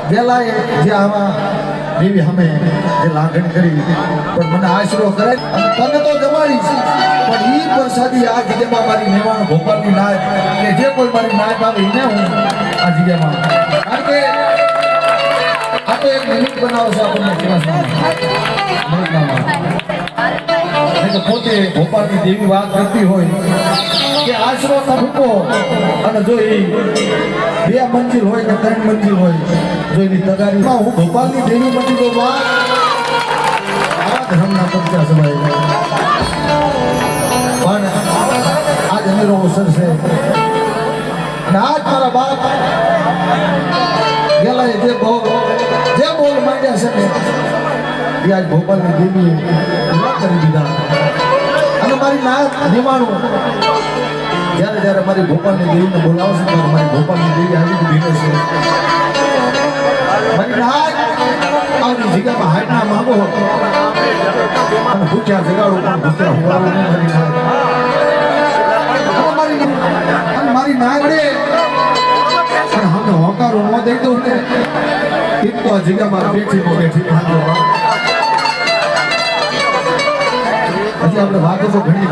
પેલા જે આવા દેવી અમે જે લાગણી કરી પણ મને આશરો કરે અને તને તો જમાડી છે પણ ઈ પ્રસાદી આ જગ્યામાં મારી મેવાણ ભોપાલની નાય કે જે કોઈ મારી નાય આવે એને હું આ જગ્યામાં કારણ કે આ તો એક નિમિત્ત બનાવે છે આપણને કે પોતે ભોપાલની દેવી વાત કરતી હોય કે આશરો મૂકો અને જો એ 2 મંજિલ હોય કે 3 મંજિલ હોય જો એની તગારીમાં હું ભોપાલની દેવી બની તો વાત આ ધર્મના પંચા સભાઈ પણ આજ અમીરો અવસર છે અને આજ મારા બાપ ગેલા જે બોલ માંડ્યા છે ને એ આજ ભોપાલની દેવીએ પૂરા કરી દીધા અને મારી નાત નિમાણું જ્યારે મારી ભોપાલની દેવીને બોલાવશે ત્યારે મારી ભોપાલની દેવી આવી ભીડે છે મારી નાત આવની જગ્યામાં હાડના માંગો અને ભૂખ્યા જગાડું પણ ભૂખ્યા હુવાડું નહીં મારી નાગડે અને અમને હોકારો ન દઈ દઉં ને એક તો આ જગ્યામાં બેઠી હજી આપણે વાતો તો ઘણી